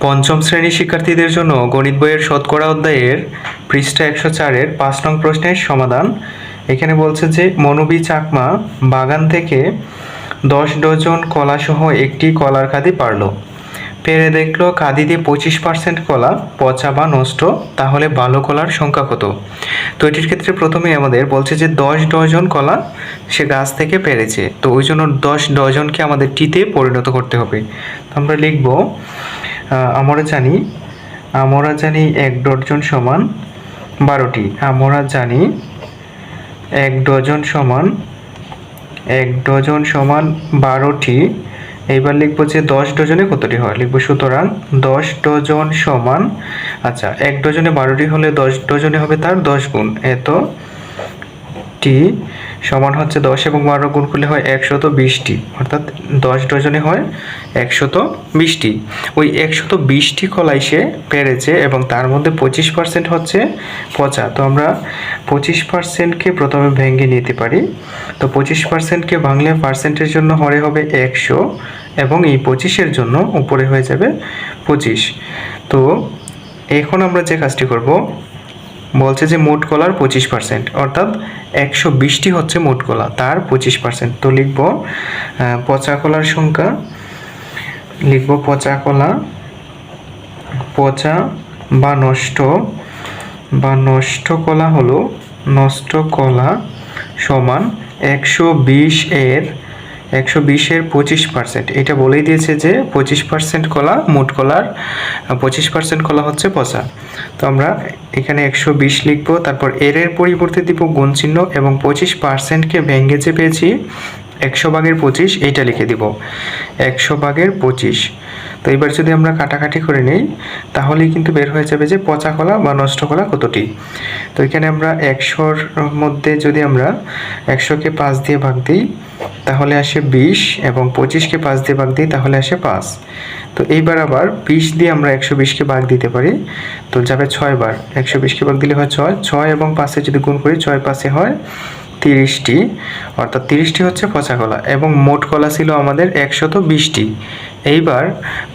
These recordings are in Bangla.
পঞ্চম শ্রেণীর শিক্ষার্থীদের জন্য গণিত বইয়ের শতকরা অধ্যায়ের পৃষ্ঠা 104-এর 5 নং প্রশ্নের সমাধান। এখানে বলছে যে মনুবী চাকমা বাগান থেকে 10 ডজন কলাসহ একটি কলার কাঁদি পারল। পেরে দেখলো কাঁদিতে 25% কলা পচা বা নষ্ট, তাহলে ভালো কলার সংখ্যা কত? তো এটির ক্ষেত্রে প্রথমে আমাদের বলছে যে 10 ডজন কলা সে গাছ থেকে পেরেছে, তো ওই জন্য 10 ডজনকে আমাদের টিতে পরিণত করতে হবে। তো আমরা লিখব আমরা জানি 1 ডজন সমান 12টি। আমরা জানি 1 ডজন সমান 12টি। এইবার লিখবো যে 10 ডজনে কতটি হয়, লিখবো সুতরাং 10 ডজন সমান, আচ্ছা 1 ডজনে 12টি হলে 10 ডজনে হবে তার 10 গুণ, এতটি সমান হচ্ছে 10 এবং 12 গুণ করলে হয় 120টি, অর্থাৎ 10 ডজনে হয় 120টি। ওই 120টি কলাই সে পেরেছে এবং তার মধ্যে 25% হচ্ছে পচা। তো আমরা 25%কে প্রথমে ভেঙে নিতে পারি। তো 25%কে ভাঙলে পার্সেন্টের জন্য হরে হবে 100 এবং এই 25-এর জন্য উপরে হয়ে যাবে 25। তো এখন আমরা যে কাজটি করব, বলছে যে মোট কলার 25%, অর্থাৎ 120টি হচ্ছে মোট কলা, তার 25%। তো লিখব পচা কলার সংখ্যা, লিখব পচা কলা, পচা বা নষ্ট কলা হলো নষ্ট কলা সমান 120-এর 25%। এটা বলেই দিয়েছে যে 25% কলা, মোট কলার 25% কলা হচ্ছে পচা। তো আমরা এখানে 120 লিখবো, তারপর এর পরিবর্তে দিব গুণ চিহ্ন এবং 25%কে ভেঙে যে পেয়েছি 100/25 এইটা লিখে দিব 100/25। তো এবার যদি আমরা কাটাকাটি করে নেই তাহলেই কিন্তু বের হয়ে যাবে যে পচা কলা বা নষ্ট কলা কতটি। তো এখানে আমরা 100-র মধ্যে যদি আমরা 100-কে 5 দিয়ে ভাগ দিই তাহলে আসে 20 এবং 25-কে 5 দিয়ে ভাগ দিই তাহলে আসে 5। তো এইবার আবার 20 দিয়ে আমরা 120-কে ভাগ দিতে পারি, তো যাবে 6 বার, 120-কে ভাগ দিলে হয় 6 এবং 5-এ যদি গুণ করি 6 5-এ হয় 30টি, অর্থাৎ 30টি হচ্ছে পচা কলা এবং মোট কলা ছিল আমাদের 120টি। এইবার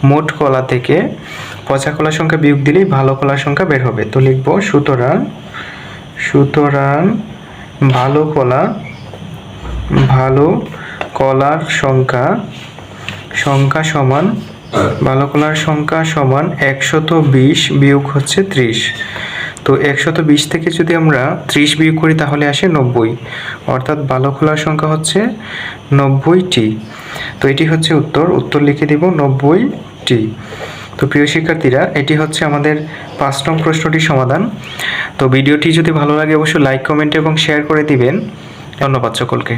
মোট কলা থেকে পচা কলার সংখ্যা বিয়োগ দিলেই ভালো কলার সংখ্যা বের হবে। তো লিখব সুতরাং ভালো কলার সংখ্যা সমান, ভালো কলার সংখ্যা সমান 120 বিয়োগ হচ্ছে 30। তো 120 থেকে যদি আমরা 30 বিয়োগ করি তাহলে আসে 90, অর্থাৎ ভালো কলার সংখ্যা হচ্ছে 90টি। তো এটি হচ্ছে উত্তর লিখে দিব 90টি। তো প্রিয় শিক্ষার্থীরা, এটি হচ্ছে আমাদের 5 নং প্রশ্নটির সমাধান। তো ভিডিওটি যদি ভালো লাগে অবশ্যই লাইক, কমেন্ট এবং শেয়ার করে দিবেন। ধন্যবাদ সকলকে।